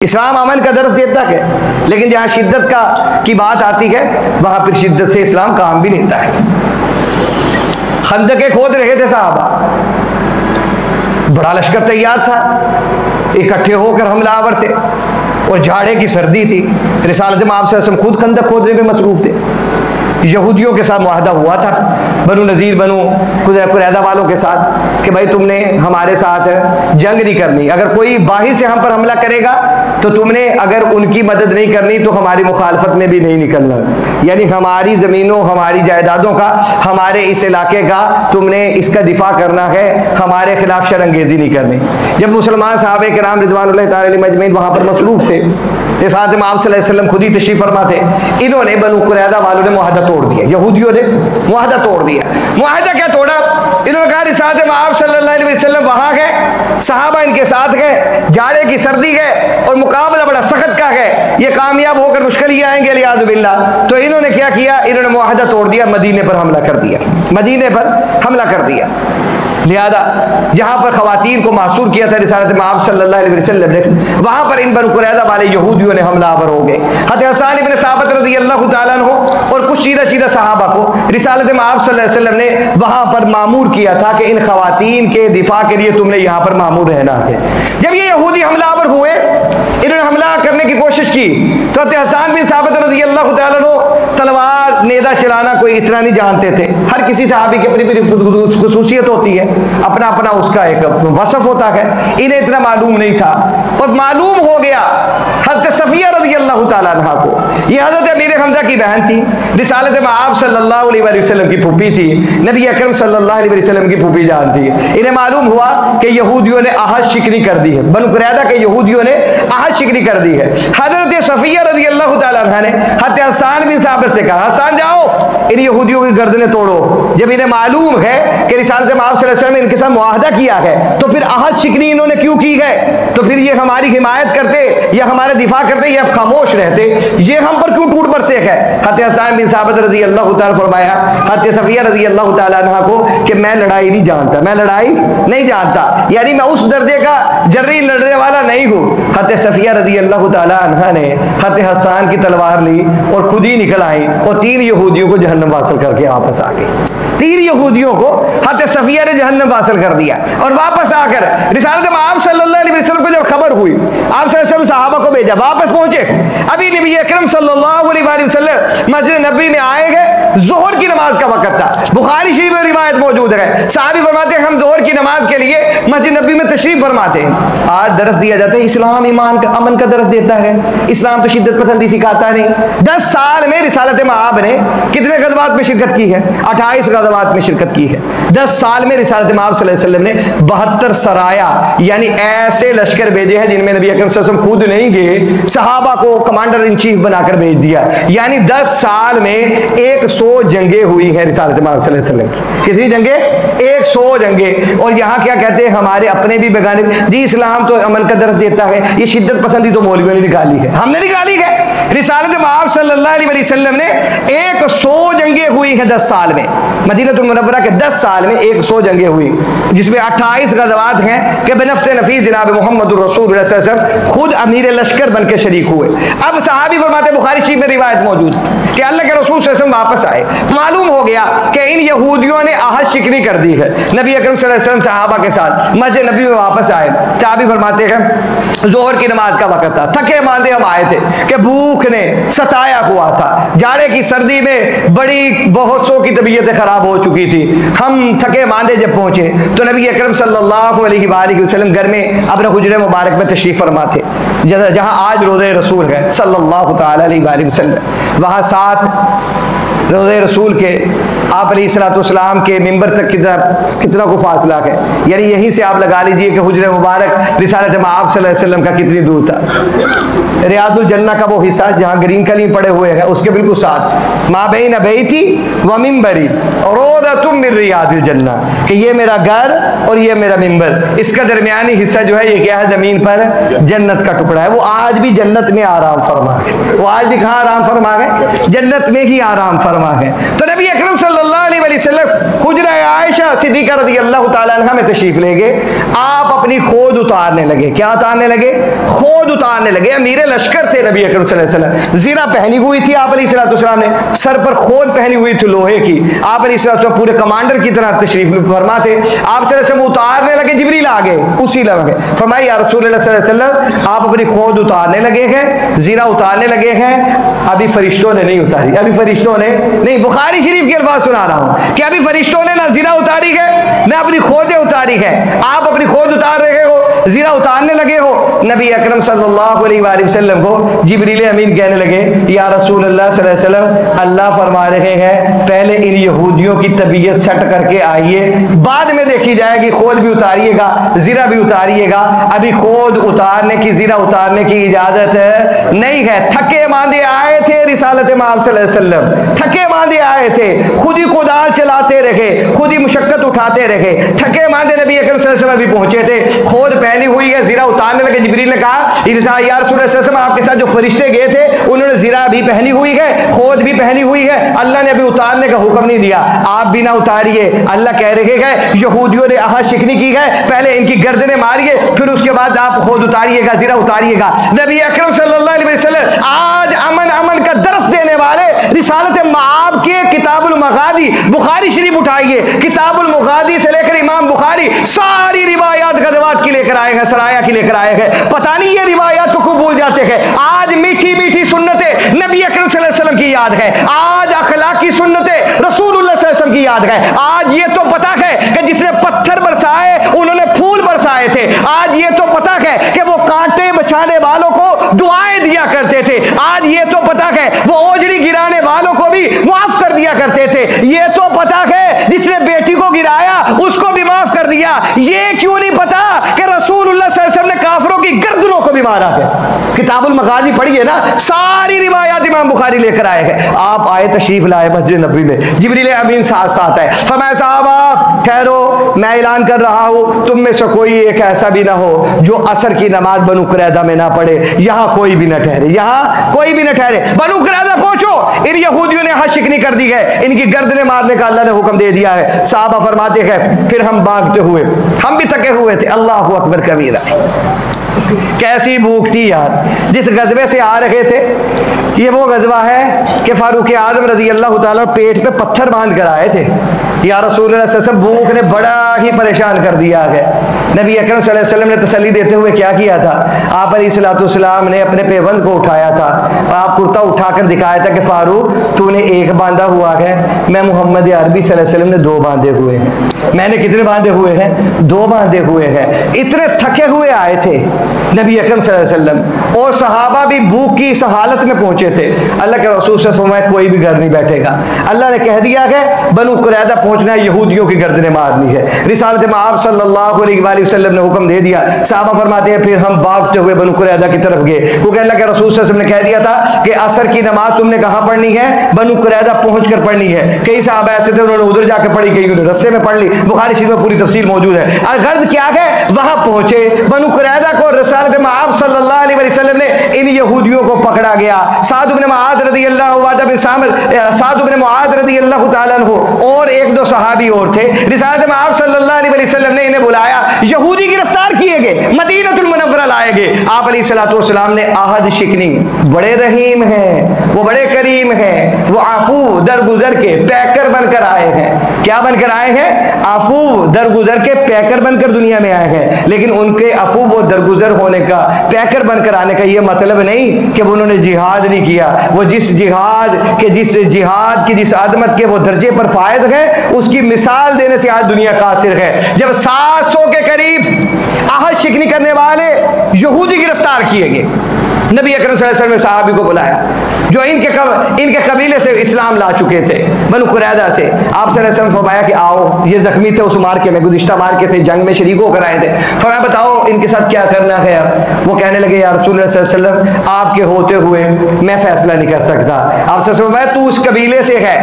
इस्लाम अमन का दर्ज देता है, लेकिन जहाँ शिद्दत की बात आती है वहाँ फिर शिद्दत से इस्लाम काम भी लेता है। खंदके खोद रहे थे साहबा, बड़ा लश्कर तैयार था, इकट्ठे होकर हमलावर थे और झाड़े की सर्दी थी। रिसालत में आप खुद खंदक खोदने में मसरूफ थे। यहूदियों के साथ मुआहदा हुआ था, बनु नज़ीर बनु कुरैदा वालों के साथ, कि भाई तुमने हमारे साथ जंग नहीं करनी, अगर कोई बाहर से हम पर हमला करेगा तो तुमने अगर उनकी मदद नहीं करनी तो हमारी मुखालफत में भी नहीं निकलना, यानी हमारी ज़मीनों हमारी जायदादों का, हमारे इस इलाके का तुमने इसका दिफा करना है, हमारे खिलाफ शरअंगेज़ी नहीं करनी। जब मुसलमान सहाबे किराम रिज़वानुल्लाह तआला अलैहिम अजमईन वहाँ पर मसरूफ़ थे, तो साथ में आप सल्लल्लाहु अलैहि वसल्लम खुद ही तशरीफ़ फरमा थे। इन्होंने बनु कुरैदा वालों ने मुआहदा तोड़ दिया, यहूदियों ने मुआहदा तोड़ दिया। मुआहदा क्या तोड़ा? इन्होंने कहा रिसालत में आप सल्लल्लाहु अलैहि वसल्लम वहाँ गए, सहाबा इनके साथ गए, जाड़े की सर्दी है और मुकाबला बड़ा सख्त का है, ये कामयाब होकर मुश्किल ही आएंगे लियाज़ु बिल्लाह। तो इन्होंने क्या किया? इन्होंने मुआहदा तोड़ दिया, मदीने पर हमला कर दिया, मदीने पर हमला कर दिया। लिहाजा जहाँ पर खवातीन को मासूर किया था रिसालत में आप सल्लल्लाहु अलैहि वसल्लम ने, वहाँ पर इन बनु कुरैदा वाले यहूदियों ने हमलावर हो गए। हज़रत हसन इब्न साबित रज़ियल्लाहु ताला अन्हु और कुछ चीदा सहाबा को रिसालत में आप सल्लल्लाहु अलैहि वसल्लम ने वहाँ पर मामूर किया था कि इन खवातीन के दिफा के लिए तुमने यहाँ पर मामूर रहना है। जब ये यहूदी हमलावर हुए, इन्होंने हमला करने की कोशिश की, तो हज़रत हसन बिन साबित रज़ियल्लाहु ताला अन्हु तलवार नेदा चलाना कोई इतना नहीं जानते थे। हर किसी सहाबी की अपनी अपनी खुसूसियत होती है, अपना अपना उसका एक वसफ होता है, इन्हें इतना मालूम नहीं था और मालूम हो गया हज़रत सफिया रज़ियल्लाहु ताला अन्हा को। ये हज़रत अमीर हमज़ा की बहन थी, रिसालत में आप सल्लल्लाहु अलैहि वसल्लम की फूफी थी, नबी अकरम सल्लल्लाहु अलैहि वसल्लम की फूफी जान थी। इन्हें मालूम हुआ कि यहूदियों ने आहद शिकनी कर दी है, बनु कुरैदा के यहूदियों ने आहद शिकनी कर दी है। हज़रत सफिया रज़ियल्लाहु ताला अन्हा ने हज़रत हसन बिन साबित से कहा, हसन जाओ इन यहूदियों की गर्दनें तोड़ो। जब इन्हें मालूम है कि रिसालत में आप सल्लल्लाहु अलैहि वसल्लम ने इनके साथ मुआहदा किया है, तो फिर आहद शिकनी इन्होंने क्यों की है? तो फिर ये हमारी हिमायत करते या हमारे दिफा करते या खामोश रहते, ये हम पर क्यों टूट पड़ते हैं? हज़रत हसन बिन साबित रज़ियल्लाहु ताला फरमाया हज़रत सफिया रज़ियल्लाहु ताला अन्हा को कि मैं लड़ाई नहीं जानता, मैं लड़ाई नहीं जानता, यानी मैं उस दर्जे का जर्री लड़ने वाला नहीं हूँ। हज़रत सफिया रज़ियल्लाहु ताला अन्हा ने हज़रत हसन की तलवार ली और खुद ही निकल आई और 3 यहूदियों को जहन्नम वासल करके वापस आ गई। 3 यहूदियों को हज़रत सफिया ने जहन्नम वासल कर दिया और वापस आकर रिसालत में आप सल्लल्लाहु अलैहि वसल्लम को जब खबर हुई, आप सल्लल्लाहु अलैहि वसल्लम सहाबा को भेजा, वापस पहुंचे। अभी नबी अकरम सल्लल्लाहु अलैहि वसल्लम मस्जिद नबी में आए गए, जोहर की नमाज का वक्त था। बुखारी शरीफ में रिवायत मौजूद है, साहबी फरमाते हैं हम जोहर की नमाज के लिए मस्जिद नबी में तशरीफ फरमाते हैं। आज दरस दिया जाता है, इस्लाम ईमान का अमन का दरस देता है, इस्लाम तो शिद्दत पसंदी सिखाता नहीं। 10 साल में रिसालत मआब ने कितने गज़वात में शिरकत की है? 28 गज़वात में शिरकत की है। 10 साल में रिसालत मआब सल्लल्लाहु अलैहि वसल्लम ने 72 सराया यानी ऐसे लश्कर भेजे हैं जिनमें नबी अकरम सल्लल्लाहु अलैहि वसल्लम खुद नहीं गए, सहाबा को कमांडर इन चीफ बनाकर भेज दिया। यानी 10 साल में 100 जंगें हुई हैं रिसालत मआब सल्लल्लाहु अलैहि वसल्लम की। कितनी जंगें? 100 जंगें। और यहाँ क्या कहते हैं हमारे अपने भी बेगाने, जी इस्लाम तो अमन का दर्ज देता है, ये शिद्दत पसंदी तो मौलवियों ने निकाली है, हमने निकाली है। रिसालत मआब सल्लल्लाहु अलैहि वसल्लम ने 100 जंगें हुई हैं 10 साल में। मदीनतुल मुनव्वरा के 10 साल में 100 जंगें हुई, जिसमें 28 गज़वात हैं कि बेनफ्स नफीस जनाब मोहम्मद रसूलुल्लाह सल्लल्लाहु अलैहि वसल्लम खुद अमीर लश्कर बन के शरीक हुए। अब सहाबी फरमाते, बुखारी शरीफ में रिवायत मौजूद कि अल्लाह के रसूल सल्लल्लाहु अलैहि वसल्लम वापस आए, मालूम हो गया कि इन यहूदियों ने आहद शिकनी कर दी है। नबी अकरम सल्लल्लाहु अलैहि वसल्लम सहाबा के साथ मस्जिद नबी में वापस आए। सहाबी फरमाते हैं जोहर की नमाज का वक्त था, थके मांदे हम आए थे कि भूख ने सताया हुआ था, जाड़े की सर्दी में बड़ी बहुत सौ की तबीयतें खराब हो चुकी थी। हम थके मांदे जब पहुंचे तो नबी अकरम सल्लल्लाहु अलैहि वसल्लम घर में अपने हुजरे मुबारक में तशरीफ फरमा थे, जहाँ आज रोज़े रसूल है सल्लल्लाहु ताला अलैहि वसल्लम। वहाँ साथ रोज़े रसूल के आप अलैहिस्सलाम के मिंबर तक कितना को फासला है, यानी यहीं से आप लगा लीजिए कि हुजरे मुबारक रिसालत मआब सल्लल्लाहु अलैहि वसल्लम का कितनी दूर था। रियादुल जन्ना का वो हिस्सा जहाँ ग्रीन कलीम पड़े हुए हैं, उसके बिल्कुल साथ मा बैन बैती व मिंबरी रौदतुम मिन रियादिल जन्ना, कि ये मेरा घर और ये मेरा मिंबर, इसका दरमियानी हिस्सा जो है ये क्या है, जमीन पर जन्नत का टुकड़ा है। वो आज भी जन्नत में आराम फरमा है, वो आज भी कहाँ आराम फरमा है, जन्नत में ही आराम फरमा है। तो नबी अकरम सल्लल्लाहु अलैहि वसल्लम हुजरा आयशा सिद्दीक़ा रज़ियल्लाहु ताला अन्हा में तशरीफ ले गए। आप अपनी खोद उतारने लगे। क्या उतारने लगे? खोद उतारने लगे। अमीर लश्कर थे नबी अकरम सल्लल्लाहु अलैहि वसल्लम, ज़ीरा पहनी हुई थी आप अलैहिस्सलाम ने, सर पर खोद पहनी हुई थी लोहे की। आप अलैहिस्सलाम पूरे कमांडर की तरह तशरीफ फरमा थे। आप सल्लल्लाहु उतारने लगे, जिब्रील आ गए उसी लम्हे, फरमाया या रसूलुल्लाह सल्लल्लाहु अलैहि वसल्लम आप अपनी खोद उतारने लगे हैं, ज़ीरा उतारने लगे हैं, अभी फरिश्तों ने नहीं उतारी, अभी फरिश्तों ने नहीं। बुखारी शरीफ के अल्फाज सुना रहा हूं कि अभी फरिश्तों ने ना ज़ीरा उतारी है ना अपनी खोदें उतारी है। आप अपनी खोद उतार रहे हो, ज़ीरा उतारने लगे हो। नबी अकरम सल्लल्लाहु अलैहि वसल्लम को जिब्रील अमीन कहने लगे या रसूलुल्लाह सल्लल्लाहु अलैहि वसल्लम अल्लाह फरमा रहे हैं पहले इन यहूदियों की तबीयत सेट करके आइए, बाद में देखी जाएगी, खोद भी उतारिएगा ज़ीरा भी उतारिएगा। अभी खोद उतारने की, ज़ीरा उतारने की इजाजत नहीं है। थके मांदे आए थे रिसालत माब सल्लल्लाहु अलैहि वसल्लम, थके मांदे आए थे, खुद ही कुदाल चलाते रहे, खुद ही मुशक्कत उठाते रहे, थके मांदे नबी अकरम सल्लल्लाहु अलैहि वसल्लम भी पहुंचे थे। खोद पहनी हुई है, ज़ीरा उतारने लगे। जिब्रील ने कहा या रसूल अल्लाह आपके साथ जो फरिश्ते गए थे उन्होंने ज़ीरा भी पहनी हुई है, खोद भी पहनी हुई है, अल्लाह ने अभी उतारने का हुक्म नहीं दिया, आप भी ना उतारिए। अल्लाह कह रहे हैं यहूदियों ने आहा शिकनी की है, पहले इनकी गर्दनें मारिए, फिर उसके बाद आप खोद उतारिएगा, ज़ीरा उतारिएगा। नबी अकरम सल्लल्लाहु अलैहि वसल्लम आज अमन अमन का दर्स देने वाले रिसालत माब के किताबुल मगादी, बुखारी शरीफ उठाइए, किताबुल मगादी से लेकर इमाम बुखारी सारी रिवायात गज़वात की लेकर आए हैं, सराया की लेकर आए हैं। पता नहीं ये रिवायात को भूल जाते हैं। आज मीठी मीठी सुन्नतें नबी अकरम सल्लल्लाहु अलैहि वसल्लम की याद है, आज अखलाकी सुन्नतें रसूलुल्लाह सल्लल्लाहु अलैहि वसल्लम की याद है। आज ये तो पता है कि जिसने पत्थर बरसाए उन्होंने फूल बरसाए थे। आज ये तो पता है कि वो कांटे बचाने वालों को दुआएं दिया करते थे। आज ये तो पता है वो ओजड़ी गिराने वालों को भी माफ कर दिया करते थे। ये तो पता है जिसने बेटी को गिराया उसको भी माफ कर दिया। ये क्यों नहीं पता कि रसूलुल्लाह सल्लल्लाहु अलैहि वसल्लम ने काफिरों की गर्दनों को भी मारा है। किताबुल मगाजी पढ़िए ना, सारी रिवायात इमाम बुखारी लेकर आए हैं। आप आए तशरीफ लाए मस्जिद नबवी में, जिब्रील अमीन साथ साथ है। फरमाया साहबा ठहरो, मैं ऐलान कर रहा हूं तुम में से कोई एक ऐसा भी ना हो जो असर की नमाज बनु कुरैदा में ना पढ़े। यहां कोई भी ना ठहरे, यहां कोई भी ना ठहरे। बनु कुरैदा पहुंचो, इन यहूदियों ने हद शिकनी कर दी है, इनकी गर्दनें मारने का अल्लाह ने हुक्म दे दिया है। साहबा फरमाते हैं फिर हम भागते हुए, हम भी थके हुए थे, अल्लाहु अकबर कबीरा। कैसी भूख थी यार, जिस गजबे से आ रहे थे। ये वो गजबा है कि फारूक आजम रजी अल्लाह ताला पेट पे पत्थर बांध कर आए थे। या रसूलुल्लाह सल्लल्लाहु अलैहि वसल्लम भूख ने बड़ा ही परेशान कर दिया है। नबी अकरम सल्लल्लाहु अलैहि वसल्लम ने तसल्ली देते हुए क्या किया था, आप अलैहिस्सलाम ने अपने पेवंद को उठाया था और आप कुर्ता उठाकर दिखाया था कि फारूक तूने एक बांधा हुआ है, मैं मोहम्मद अरबी सल्लल्लाहु अलैहि वसल्लम ने दो बांधे हुए हैं। मैंने कितने बांधे हुए हैं? दो बांधे हुए हैं। इतने थके हुए आए थे नबी अकरम सल्लल्लाहु अलैहि वसल्लम, और सहाबा भी भूख की इस हालत में पहुंचे थे। अल्लाह के रसूल से फरमाया कोई भी घर नहीं बैठेगा। अल्लाह ने कह दिया है बनु कुरैदा पहुंचना है, यहूदियों की गर्दनें मारनी है। रिसालत में आप सल्लल्लाहु अलैहि वसल्लम ने हुक्म दे दिया। सहाबा फरमाते हैं फिर हम भागते हुए बनु कुरैदा की तरफ गए, क्योंकि अल्लाह के रसूल सल्लल्लाहु अलैहि वसल्लम ने कह दिया था कि असर की नमाज तुमने कहाँ पढ़नी है? बनु कुरैदा पहुंचकर पढ़नी है। कई सहाबा ऐसे थे उन्होंने उधर जाकर पढ़ी, कई उन्होंने रस्ते में पढ़ ली। बुखारी शरीफ में पूरी तफसील मौजूद है। गर्द क्या है, वहां पहुंचे बनु कुरैदा को रिसालत में आप सल्लल्लाहु अलैहि वसल्लम ने इन यहूदियों को पकड़ा गया। साद इब्न मुआद रज़ी अल्लाह ताला अन्हु और एक दो सहाबी और थे। रिसालत में आप सल्लल्लाहु अलैहि वसल्लम ने इन्हें बुलाया। यहूदी गिरफ्तार किए गए, मदीनतुल मुनव्वरा लाए गए। आप अलैहिस्सलाम ने आहद शिकनी, बड़े रहीम हैं, वो बड़े करीम हैं, वो आफू दरगुजर के पैकर बनकर आए हैं। क्या बनकर आए हैं? आफू दरगुजर के पैकर बनकर दुनिया में आए हैं। लेकिन उनके अफू वो दरगुजर होने का, पैकर बनकर आने का ये मतलब नहीं कि उन्होंने जिहाद नहीं किया। वो जिस जिहाद की जिस आदमत के वो दर्जे पर फायद है, उसकी मिसाल देने से आज दुनिया कासिर है। जब 700 के करीब आहद शिकनी करने वाले यहूदी गिरफ्तार किए गए, नबी अकरम सल्लल्लाहु अलैहि वसल्लम ने सहाबी को बुलाया। जो इनके कबीले से इस्लाम ला चुके थे, बनु कुरैदा से। आप सल्लल्लाहु अलैहि वसल्लम फरमाया कि आओ, ये जख्मी थे उस मार्के में, गुज़िश्ता मार्के से जंग में शरीक होकर आए थे। फरमाया बताओ इनके साथ क्या करना है। अब वो कहने लगे या रसूल अल्लाह सल्लल्लाहु अलैहि वसल्लम, आपके होते हुए मैं फैसला नहीं कर सकता। आप सल्लल्लाहु अलैहि वसल्लम, तू उस कबीले से है,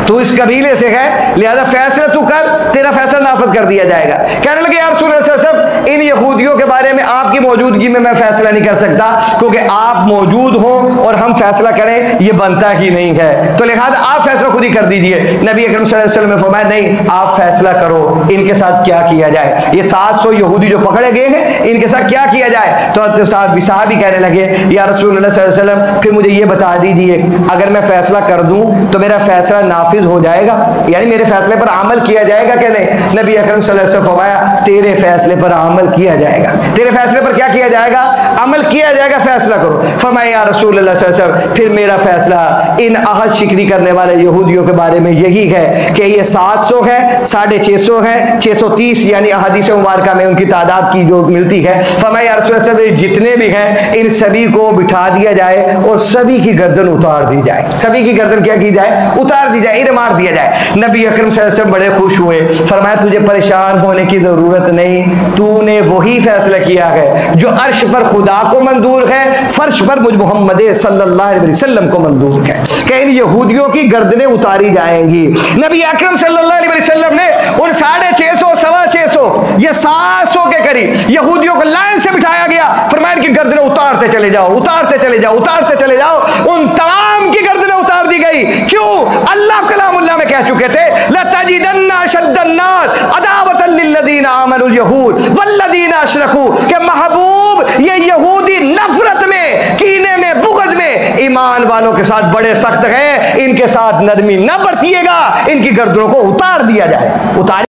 तू इस कबीले से है, लिहाजा फैसला तू कर, तेरा फैसला नाफिज कर दिया जाएगा। कहने लगे यार रसूल अल्लाह सल्लल्लाहु अलैहि वसल्लम, इन यहूदियों के बारे में आपकी मौजूदगी में मैं फैसला नहीं कर सकता, क्योंकि आप मौजूद हो और हम फैसला करें ये बनता ही नहीं है, तो लिहाजा आप फैसला खुद ही कर दीजिए। नबी अकरम सल्लल्लाहु अलैहि वसल्लम ने फरमाया नहीं, आप फैसला करो इनके साथ क्या किया जाए। ये 700 यहूदी जो पकड़े गए हैं, इनके साथ क्या किया जाए। तो साहबी कहने लगे या रसूलुल्लाह सल्लल्लाहु अलैहि वसल्लम, फिर मुझे ये बता दीजिए, अगर मैं फैसला कर दूं तो मेरा फैसला नाफिज हो जाएगा, यानी मेरे फैसले पर अमल किया जाएगा कि नहीं। नबी अकरम सल्लल्लाहु अलैहि वसल्लम फरमाया तेरे फैसले पर अमल किया जाएगा। तेरे फैसले पर क्या किया जाएगा? अमल किया जाएगा, फैसला करो। फरमाया या रसूलुल्लाह सल्लल्लाहु अलैहि वसल्लम, फिर मेरा फैसला इन अहद शिकरी करने वाले यहूदियों के बारे में यही है कि ये 700 है, 650 है, 630 यानी अहादीस मुबारका में उनकी तादाद की जो मिलती है। फरमाया या रसूलुल्लाह सल्लल्लाहु अलैहि वसल्लम, जितने भी हैं इन सभी को बिठा दिया जाए और सभी की गर्दन उतार दी जाए। सभी की गर्दन क्या की जाए? उतार दी जाए, इन्हें मार दिया जाए। नबी अकरम सल्लल्लाहु अलैहि वसल्लम बड़े खुश हुए। फरमाया तुझे परेशान होने की जरूरत नहीं, तूने वही फैसला किया है जो अर्श पर खुदा को मंजूर है, फर्श पर मुझ मोहम्मद सल्लल्लाहु अलैहि वसल्लम को मंजूर है कि इन यहूदियों की गर्दनें उतारी जाएंगी। नबी अकरम सल्लल्लाहु अलैहि वसल्लम ने उन 650, 625 ये 700 के करीब यहूदियों को लाइन से बिठाया गया। फरमाया इनकी गर्दनें उतारते चले जाओ, उतारते चले जाओ, उतारते चले जाओ। उन तमाम की गर्दनें उतार दी गई। क्यों? अल्लाह कलामुल्लाह में कह चुके थे लतजिदन्ना अशद्दन्नास अदावतन लिल्लज़ीना आमनुल यहूद वल्लज़ीना अशरकू, के महबूब ये यहूदी नफरत में, कीने में, बुग़्ज़ में ईमान वालों के साथ बड़े सख्त हैं, इनके साथ नरमी न बरतिएगा, इनकी गर्दनों को उतार दिया जाए। उतार